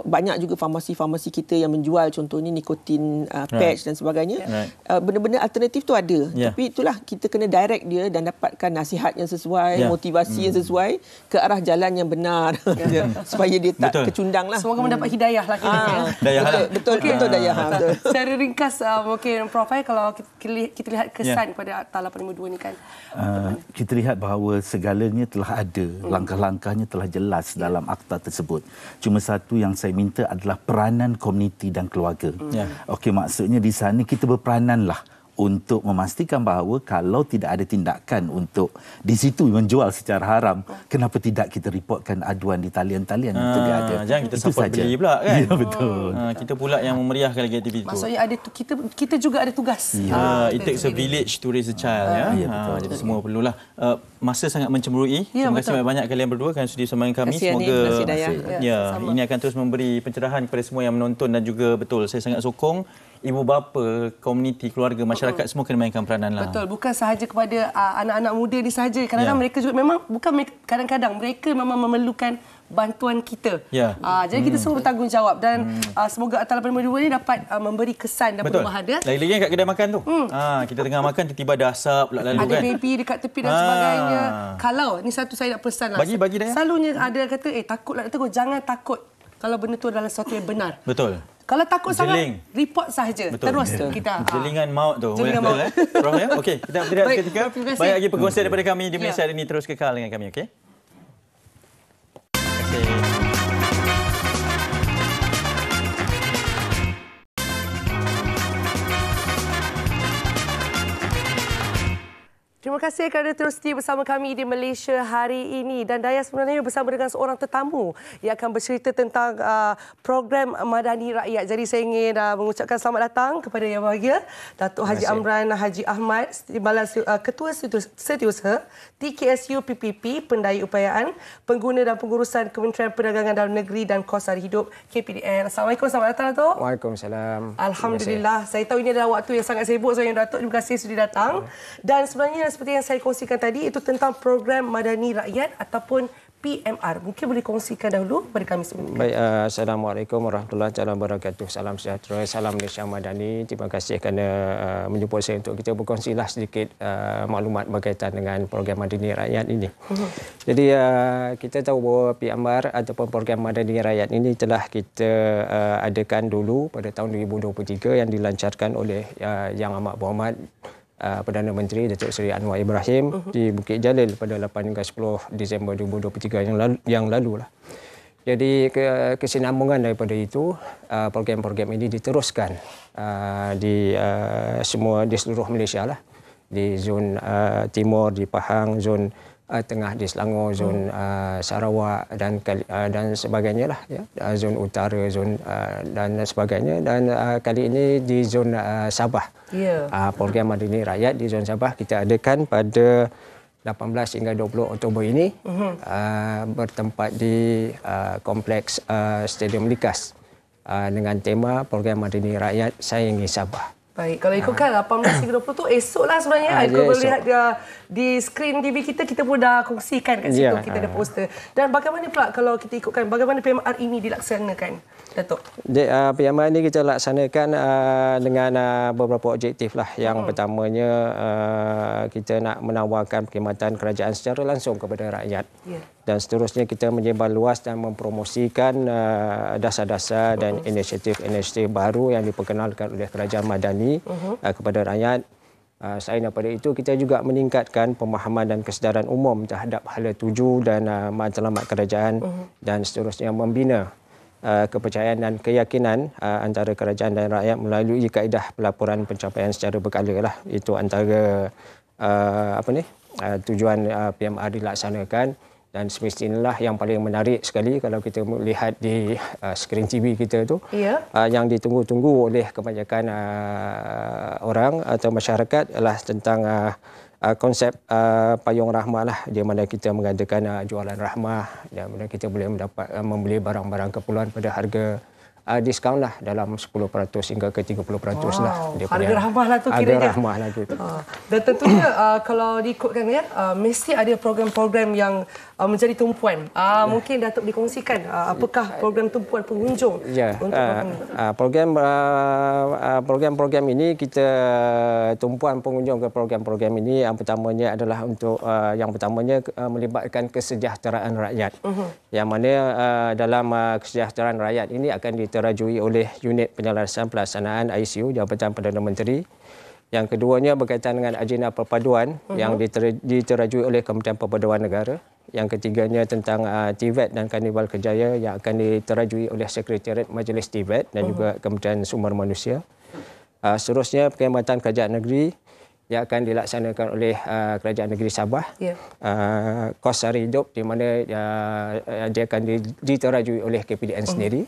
Banyak juga farmasi-farmasi kita yang menjual contohnya nikotin patch dan sebagainya. Benda-benda alternatif tu ada. Tapi itulah kita kena direct dia dan dapatkan nasihat yang sesuai, motivasi yang sesuai ke arah jalan yang benar supaya dia tak kecundang lah. Semoga mendapat hidayah lah. Betul dayah. Secara ringkas mungkin Prof, kalau kita lihat kesan kepada Akta 852 ni kan. Kita lihat bahawa segalanya telah ada, langkah-langkahnya telah jelas dalam akta tersebut. Cuma satu yang saya minta adalah peranan komuniti dan keluarga. Okey, maksudnya di sana kita berperananlah untuk memastikan bahawa kalau tidak ada tindakan untuk di situ menjual secara haram, kenapa tidak kita reportkan aduan di talian-talian yang ada. Jangan kita support beli pula kan. Ya, betul. Kita pula yang memeriahkan lagi aktiviti itu. Maksudnya ada kita juga ada tugas. It takes a village to raise a child jadi semua perlulah. Masa sangat mencemburui. Terima kasih banyak kalian berdua kerana sudi bersama dengan kami. Semoga ini akan terus memberi pencerahan kepada semua yang menonton dan juga betul saya sangat sokong ibu bapa, komuniti, keluarga, masyarakat semua kena mainkan peranan lah. Betul, bukan sahaja kepada anak-anak muda ni sahaja. Kadang-kadang mereka juga memang kadang-kadang mereka memang memerlukan bantuan kita. Jadi kita semua bertanggungjawab dan semoga Akta 852 ni dapat memberi kesan dan perubahan dia. Lagi-lagi kat kedai makan tu. Kita tengah makan tiba-tiba ada asap lalu ada baby dekat tepi dan sebagainya. Kalau ni satu saya nak pesan lah. Bagi dah. Selalunya ada kata takutlah nak tegur, jangan takut. Kalau benda tu adalah sesuatu yang benar. Betul. Kalau takut sangat, report sahaja. Terus kita. Jelingan maut tu. Jelingan maut. Prof, okey, kita berhenti seketika. Banyak lagi perkongsian daripada kami di Malaysia hari ini. Terus kekal dengan kami, okey? Terima kasih. Terima kasih kerana terus setia bersama kami di Malaysia hari ini. Dan Dayah sebenarnya bersama dengan seorang tetamu yang akan bercerita tentang program Madani Rakyat. Jadi saya ingin mengucapkan selamat datang kepada Yang Bahagia Datuk Haji Amran Haji Ahmad, Timbalan Ketua Setiausaha TKSU PPP Pendaya Upayaan, Pengguna dan Pengurusan Kementerian Perdagangan Dalam Negeri dan Kos Sara Hidup KPDN. Assalamualaikum, selamat datang Datuk. Waalaikumsalam. Alhamdulillah. Saya tahu ini adalah waktu yang sangat sibuk sebenarnya Datuk. Terima kasih sudah datang. Dan sebenarnya seperti yang saya kongsikan tadi, itu tentang program Madani Rakyat ataupun PMR. Mungkin boleh kongsikan dahulu kepada kami semua. Baik, Assalamualaikum warahmatullahi wabarakatuh. Salam sejahtera, salam Malaysia Madani. Terima kasih kerana menjemput saya untuk kita berkongsilah sedikit maklumat berkaitan dengan program Madani Rakyat ini. Jadi kita tahu bahawa PMR ataupun program Madani Rakyat ini telah kita adakan dulu pada tahun 2023 yang dilancarkan oleh Yang Amat Berhormat Perdana Menteri Datuk Seri Anwar Ibrahim di Bukit Jalil pada 8 hingga 10 Disember 2023 yang lalu lah. Jadi kesinambungan daripada itu, program-program ini diteruskan di seluruh Malaysia lah. Di zon timur, di Pahang, zon tengah di Selangor, zon Sarawak dan sebagainya lah, ya. Zon utara, zon dan sebagainya, dan kali ini di zon Sabah. Program Madani Rakyat di zon Sabah kita adakan pada 18 hingga 20 Oktober ini, bertempat di kompleks Stadium Likas dengan tema program Madani Rakyat Sayangi Sabah. Baik, kalau ikutkan 18 hingga 20 tu esoklah sebenarnya. Kalau boleh lihat di skrin TV kita pun dah kongsikan kat situ, kita ada poster. Dan bagaimana pula kalau kita ikutkan, bagaimana PMR ini dilaksanakan, Datuk? PMR ini kita laksanakan dengan beberapa objektif lah. Yang pertamanya, kita nak menawarkan perkhidmatan kerajaan secara langsung kepada rakyat. Dan seterusnya kita menyebar luas dan mempromosikan dasar-dasar dan inisiatif-inisiatif baru yang diperkenalkan oleh kerajaan Madani kepada rakyat. Selain daripada itu, kita juga meningkatkan pemahaman dan kesedaran umum terhadap hala tuju dan matlamat kerajaan dan seterusnya, membina kepercayaan dan keyakinan antara kerajaan dan rakyat melalui kaedah pelaporan pencapaian secara berkala lah. Itu antara tujuan PMR dilaksanakan. Dan semestinya yang paling menarik sekali kalau kita melihat di skrin TV kita tu, yang ditunggu-tunggu oleh kebanyakan orang atau masyarakat adalah tentang konsep payung rahmah lah, di mana kita mengadakan jualan rahmah, di mana kita boleh membeli barang-barang keperluan pada harga diskaun lah dalam 10% hingga ke 30% lah. Harga ramah lah tu kiranya. Harga ramah lah gitu. Dan tentunya kalau diikutkan ya, mesti ada program-program yang menjadi tumpuan. Mungkin Datuk dikongsikan apakah program tumpuan pengunjung untuk program-program ini kita tumpuan pengunjung ke program-program ini yang pertamanya adalah untuk melibatkan kesejahteraan rakyat. Yang mana dalam kesejahteraan rakyat ini akan diterajui oleh unit penyelarasan pelaksanaan ICU Jabatan Perdana Menteri. Yang keduanya berkaitan dengan agenda perpaduan yang diterajui oleh Kementerian Perpaduan Negara. Yang ketiganya tentang TVET dan Karnival Kerjaya yang akan diterajui oleh Sekretariat Majlis TVET dan juga Kementerian Sumber Manusia. Seterusnya perkhidmatan kerajaan negeri yang akan dilaksanakan oleh Kerajaan Negeri Sabah. Kos sara hidup di mana dia akan diterajui oleh KPDN sendiri.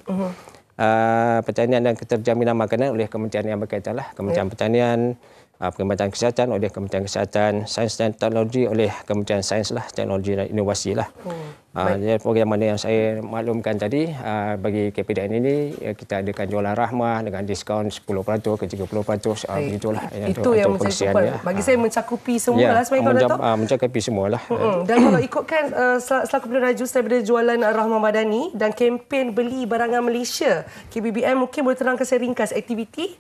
Pertanian dan keterjaminan makanan oleh kementerian yang berkaitan lah. Kementerian Pertanian, Perkhidmatan Kesihatan oleh Kementerian Kesihatan, Sains dan Teknologi oleh Kementerian Sains lah, Teknologi dan Inovasi lah. Program mana yang saya maklumkan tadi, bagi KPDN ini kita adakan jualan rahmah dengan diskaun 10% ke 30%. Begitulah. Itu yang menjadi tumpuan. Bagi saya mencakupi semua lah sebenarnya, Datuk. Mencakupi semua lah. Dan kalau ikutkan selaku peneraju daripada jualan Rahmah Madani dan kempen beli barangan Malaysia, KBBM mungkin boleh terangkan saya ringkas aktiviti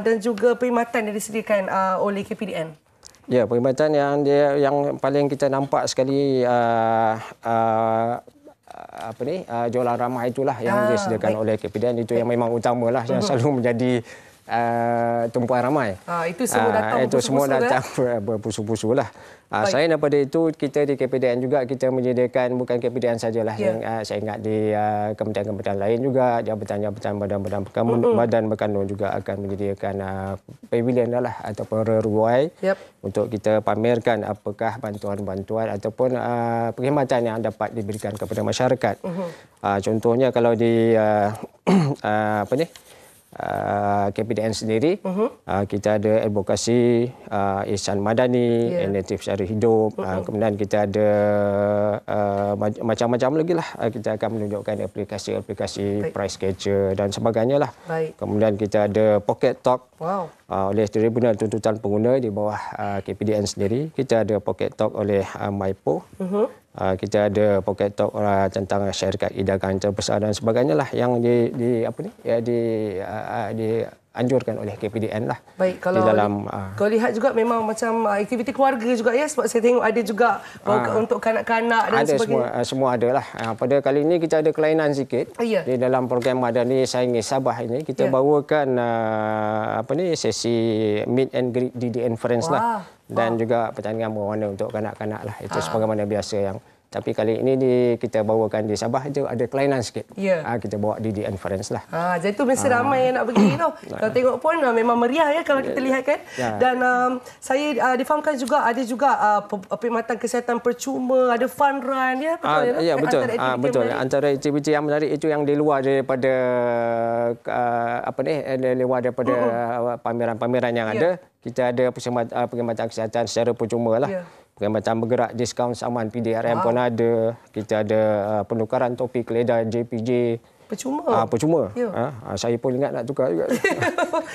dan juga perkhidmatan yang disediakan oleh KPDN. Ya, perkhidmatan yang paling kita nampak sekali jualan ramah itulah yang disediakan oleh KPDN. Itu yang memang utamalah yang selalu menjadi tumpuan ramai. Itu semua datang berpusu-pusu lah. Selain daripada itu, kita di KPDN juga kita menyediakan bukan KPDN sajalah. Saya ingat di kementerian-kementerian lain juga, jabatan-jabatan badan berkanun juga akan menyediakan pavilion lah ataupun reruai untuk kita pamerkan apakah bantuan-bantuan ataupun perkhidmatan yang dapat diberikan kepada masyarakat. Contohnya kalau di KPDN sendiri, kita ada advokasi ihsan madani, inisiatif sara hidup, kemudian kita ada macam-macam lagi lah. Kita akan menunjukkan aplikasi price catcher dan sebagainya lah. Kemudian kita ada pocket talk oleh Tribunal Tuntutan Pengguna di bawah KPDN sendiri. Kita ada pocket talk oleh MyPo. Kita ada pocket talk tentang syarikat idakan terbesar dan sebagainya lah yang dianjurkan oleh KPDN lah. Baik, kalau lihat juga memang macam aktiviti keluarga juga ya, sebab saya tengok ada juga untuk kanak-kanak dan sebagainya. Semua ada lah. Pada kali ini kita ada kelainan sikit di dalam program Madani Saingi Sabah ini. Kita bawakan sesi meet and greet DDN Friends lah. Dan juga pertandingan berwarna untuk kanak-kanak lah. Itu sebagaimana biasa yang. Tapi kali ini kita bawakan di Sabah itu ada kelainan sikit. Kita bawa DDN Friends lah. Jadi tu mesti ramai yang nak pergi tu. Kalau tengok pun memang meriah ya kalau kita lihat kan. Dan saya difahamkan juga ada juga perkhidmatan kesihatan percuma, ada fun run ya. Betul ya. Betul. Antara aktiviti yang menarik itu yang di luar daripada pameran-pameran yang ada. Kita ada perkhidmatan kesihatan secara percuma lah. Perkhidmatan bergerak diskaun saman PDRM pun ada. Kita ada penukaran topi keledai JPJ. Percuma. Saya pun ingat nak tukar juga.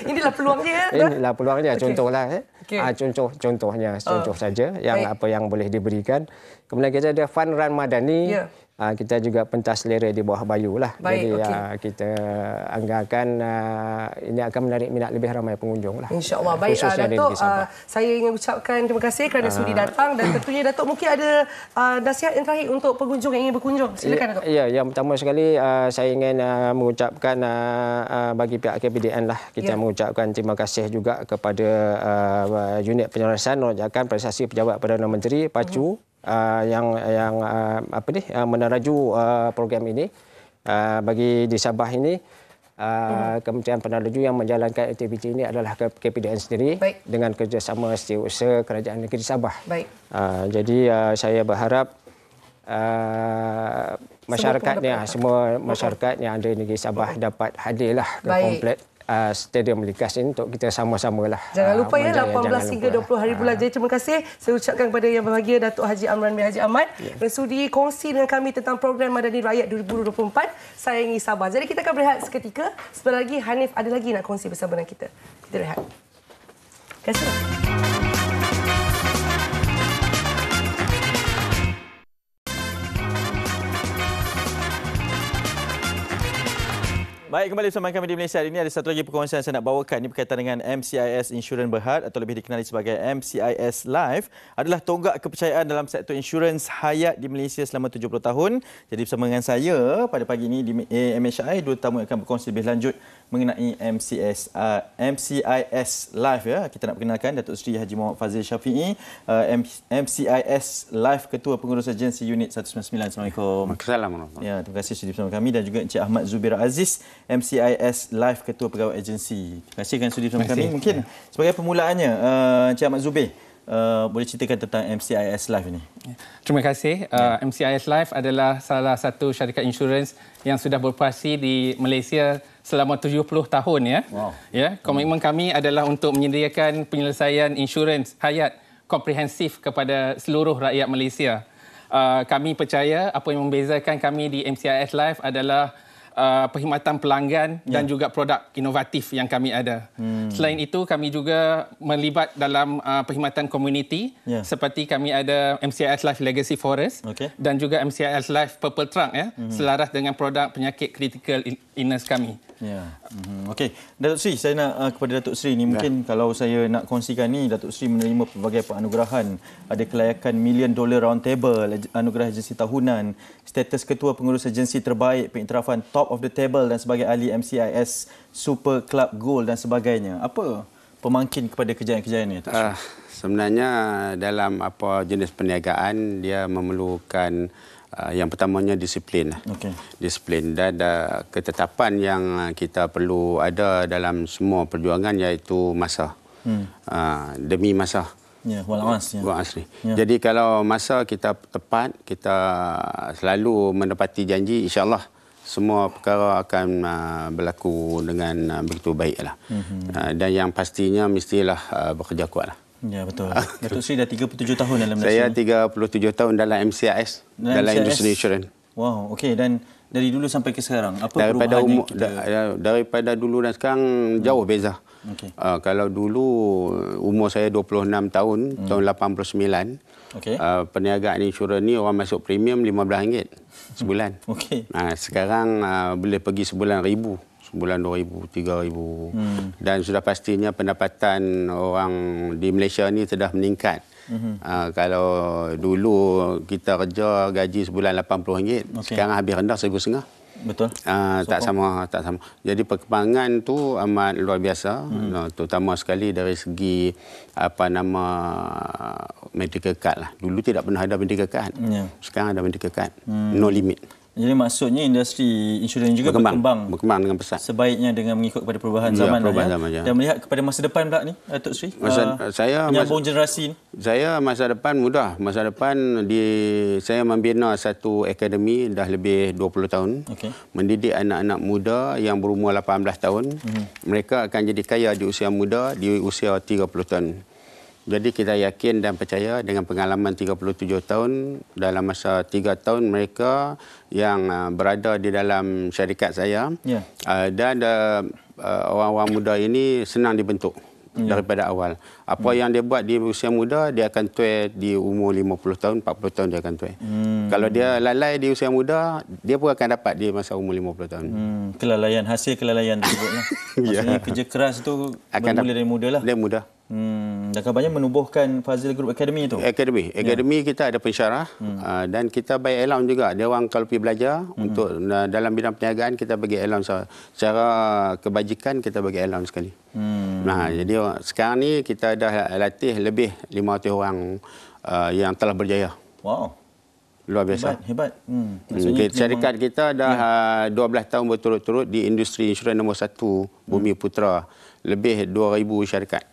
Inilah peluangnya. Inilah peluangnya. Contohlah. Contoh saja yang apa yang boleh diberikan. Kemudian kita ada Fun Run Madani. Kita juga pentas selera di bawah Bayu lah. Jadi kita anggarkan ini akan menarik minat lebih ramai pengunjung lah. InsyaAllah. Baik, Datuk. Saya ingin ucapkan terima kasih kerana sudi datang dan tentunya Datuk mungkin ada nasihat yang terakhir untuk pengunjung yang ingin berkunjung. Silakan Datuk. Ya, yang pertama sekali saya ingin mengucapkan bagi pihak KPDN lah. Kita mengucapkan terima kasih juga kepada unit penyelarasan lonjakan prestasi pejabat Perdana Menteri PACU. Yang meneraju program ini bagi di Sabah ini. Kementerian Peneraju yang menjalankan aktiviti ini adalah KPDN sendiri dengan kerjasama Setiausaha Kerajaan Negeri Sabah. Jadi saya berharap masyarakatnya, semua masyarakat yang ada di Negeri Sabah dapat hadirlah ke kompleks Stadium Ligas ini untuk kita sama-sama lah. Jangan lupa ya 18 hingga 20 hari bulan. Jadi terima kasih saya ucapkan kepada yang berbahagia Datuk Haji Amran bin Haji Ahmad yang sudi kongsi dengan kami tentang program Madani Rakyat 2024. Sayangi Sabah. Jadi kita akan berehat seketika. Sebentar lagi Hanif ada lagi nak kongsi bersama dengan kita. Kita rehat. Terima kasih. Baik, kembali bersama kami di Malaysia. Hari ini ada satu lagi perkongsian saya nak bawakan. Ini berkaitan dengan MCIS Insurans Berhad atau lebih dikenali sebagai MCIS Life. Adalah tonggak kepercayaan dalam sektor insurans hayat di Malaysia selama 70 tahun. Jadi bersama dengan saya pada pagi ini di MHI, dua tetamu akan berkongsi lebih lanjut mengenai MCIS Life. Ya. Kita nak perkenalkan Datuk Seri Haji Muhammad Fazil Syafiee, MCIS Life Ketua Pengurus Agensi Unit 199. Assalamualaikum. Assalamualaikum. Ya, terima kasih sudi bersama kami dan juga Encik Ahmad Zubir Aziz, MCIS Life Ketua Pegawai Agensi. Terima kasih kerana sudi bersama kami. Mungkin sebagai permulaannya, Encik Ahmad Zubir, boleh ceritakan tentang MCIS Life ini? Terima kasih. MCIS Life adalah salah satu syarikat insurans yang sudah beroperasi di Malaysia selama 70 tahun. Ya. Wow. Ya, komitmen kami adalah untuk menyediakan penyelesaian insurans hayat komprehensif kepada seluruh rakyat Malaysia. Kami percaya apa yang membezakan kami di MCIS Life adalah perkhidmatan pelanggan dan juga produk inovatif yang kami ada. Selain itu, kami juga melibat dalam perkhidmatan komuniti seperti kami ada MCIS Life Legacy Forest dan juga MCIS Life Purple Trunk selaras dengan produk penyakit critical illness kami. Ya. Okey, Datuk Seri, saya nak kepada Datuk Seri ni mungkin kalau saya nak kongsikan ni, Datuk Seri menerima pelbagai penganugerahan, ada kelayakan $1 million round table, anugerah agensi tahunan, status ketua pengurus agensi terbaik, pengiktirafan top of the table dan sebagai ahli MCIS Super Club Gold dan sebagainya. Apa pemangkin kepada kejayaan-kejayaan ni? Sebenarnya dalam apa jenis perniagaan dia memerlukan yang pertamanya disiplin. Disiplin dan ketetapan yang kita perlu ada dalam semua perjuangan iaitu masa. Demi masa. Ya, asri. Jadi kalau masa kita tepat, kita selalu menepati janji, insya-Allah semua perkara akan berlaku dengan begitu baiklah. Dan yang pastinya mestilah bekerja kuatlah. Ya, betul. Datuk Seri dah 37 tahun dalam Malaysia. Saya 37 tahun dalam MCIS, dalam industri insurans. Wow, okey. Dan dari dulu sampai ke sekarang, apa daripada perubahan daripada dulu dan sekarang jauh beza. Kalau dulu umur saya 26 tahun, tahun 89. Perniagaan insurans ni orang masuk premium RM15 sebulan. Sekarang boleh pergi sebulan RM1,000. Sebulan RM2,000, RM3,000. Dan sudah pastinya pendapatan orang di Malaysia ni sudah meningkat. Kalau dulu kita kerja gaji sebulan RM80, sekarang habis rendah RM1,500. Betul. Tak sama. Jadi perkembangan tu amat luar biasa, terutama sekali dari segi medical card lah. Dulu tidak pernah ada medical card. Sekarang ada medical card. No limit. Jadi maksudnya industri insurans juga berkembang dengan pesat. Sebaiknya dengan mengikut kepada perubahan zaman. Dan melihat kepada masa depan pula ni, Datuk Seri. Menyambung generasi ni. Saya masa depan mudah. Masa depan saya membina satu akademi dah lebih 20 tahun. Mendidik anak-anak muda yang berumur 18 tahun. Mereka akan jadi kaya di usia muda, di usia 30 tahun. Jadi kita yakin dan percaya dengan pengalaman 37 tahun, dalam masa 3 tahun mereka yang berada di dalam syarikat saya dan orang-orang muda ini senang dibentuk daripada awal. Apa yang dia buat di usia muda, dia akan tuai di umur 50 tahun, 40 tahun dia akan tuai. Kalau dia lalai di usia muda, dia pun akan dapat di masa umur 50 tahun. Hasil kelalaian tersebutlah. Maksudnya kerja keras itu bermula dari muda lah. Dari muda. Dan kabarnya menubuhkan Fazil Group Academy itu? Akademi kita ada pensyarah dan kita bagi allowance juga. Dia orang kalau pergi belajar untuk dalam bidang perniagaan kita bagi allowance. Secara kebajikan kita bagi allowance sekali. Jadi sekarang ni kita dah latih lebih 500 orang yang telah berjaya. Wow. Luar biasa. Hebat. Syarikat kita dah 12 tahun berturut-turut di industri insurans nombor 1 Bumi Putra. Lebih 2,000 syarikat.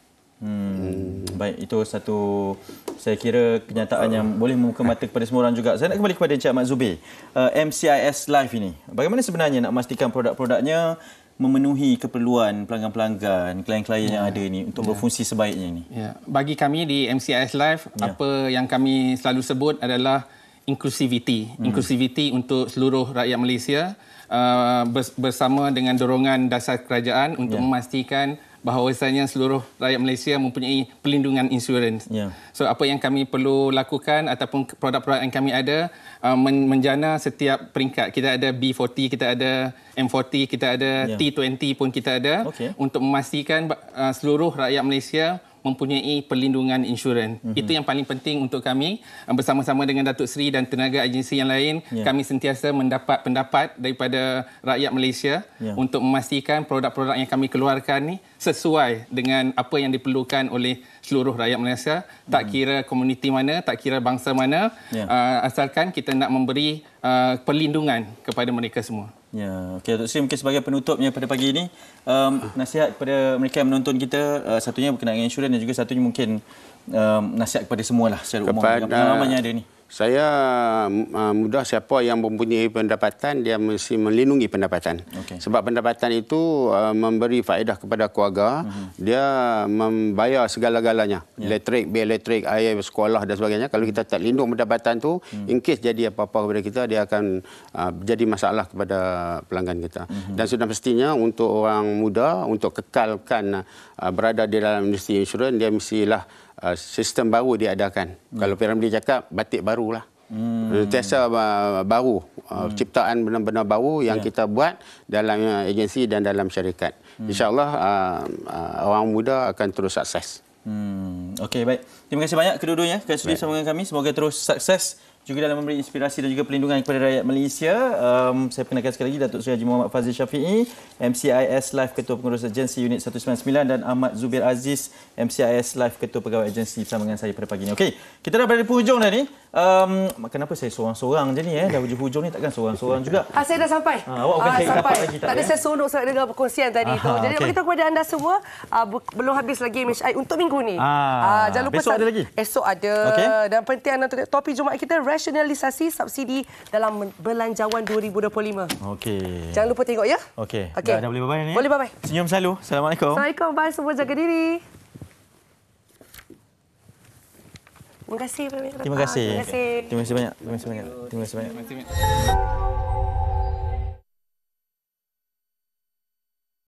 Baik, itu satu saya kira kenyataan yang boleh membuka mata kepada semua orang juga. Saya nak kembali kepada Encik Ahmad Zubir. MCIS Life ini, bagaimana sebenarnya nak memastikan produk-produknya memenuhi keperluan pelanggan-pelanggan, klien-klien yang ada ni untuk berfungsi sebaiknya ni? Bagi kami di MCIS Life, apa yang kami selalu sebut adalah inclusivity. Inclusivity untuk seluruh rakyat Malaysia bersama dengan dorongan dasar kerajaan untuk memastikan bahawasanya seluruh rakyat Malaysia mempunyai perlindungan insurans. So apa yang kami perlu lakukan ataupun produk-produk yang kami ada menjana setiap peringkat. Kita ada B40, kita ada M40, kita ada T20 pun kita ada untuk memastikan seluruh rakyat Malaysia mempunyai perlindungan insurans. Itu yang paling penting untuk kami. Bersama-sama dengan Datuk Seri dan tenaga agensi yang lain, kami sentiasa mendapat pendapat daripada rakyat Malaysia untuk memastikan produk-produk yang kami keluarkan ni sesuai dengan apa yang diperlukan oleh seluruh rakyat Malaysia. Tak kira komuniti mana, tak kira bangsa mana, asalkan kita nak memberi perlindungan kepada mereka semua. Ya, okey, Datuk Seri, mungkin sebagai penutupnya pada pagi ini, nasihat kepada mereka yang menonton kita, satunya berkenaan dengan insurans dan juga satunya mungkin nasihat kepada semualah secara umum dengan pengalaman yang ada ni. Saya mudah siapa yang mempunyai pendapatan, dia mesti melindungi pendapatan. Sebab pendapatan itu memberi faedah kepada keluarga. Dia membayar segala-galanya. Elektrik, bil elektrik, air, sekolah dan sebagainya. Kalau kita tak lindung pendapatan tu, in case jadi apa-apa kepada kita, dia akan jadi masalah kepada pelanggan kita. Dan sudah mestinya untuk orang muda, untuk kekalkan berada di dalam industri insurans, dia mestilah sistem baru diadakan. Kalau P.Ramlee cakap, batik barulah. Tiasa baru, ciptaan benar-benar baru yang kita buat dalam agensi dan dalam syarikat. InsyaAllah orang muda akan terus sukses. Okey, baik. Terima kasih banyak kedua-duanya kerana sudi bersama dengan kami. Semoga terus sukses juga dalam memberi inspirasi dan juga perlindungan kepada rakyat Malaysia. Saya perkenalkan sekali lagi Datuk Seri Haji Muhammad Fazil Syafiee, MCIS Life Ketua Pengurus Agensi Unit 199, dan Ahmad Zubir Aziz, MCIS Life Ketua Pegawai Agensi, bersama dengan saya pada pagi ini. Okey, kita dah berada di hujung dah ni. Kenapa saya seorang-seorang je ni? Dah hujung ni takkan seorang-seorang juga. Saya dah sampai. Awak bukan saya dapat lagi tak? Tadi saya seronok sangat dengar perkongsian tadi tu. Jadi nak beritahu kepada anda semua, belum habis lagi MHI untuk minggu ni. Jangan lupa besok ada lagi? Esok ada. Dan penting anda tengok topik Jumaat kita, rasionalisasi subsidi dalam Belanjawan 2025. Okey. Jangan lupa tengok ya. Okey. Dah boleh bye-bye ni. Boleh bye-bye. Senyum selalu. Assalamualaikum. Assalamualaikum. Bye, semua jaga diri. Terima kasih. Terima kasih. Terima kasih banyak. Terima kasih banyak. Terima kasih banyak.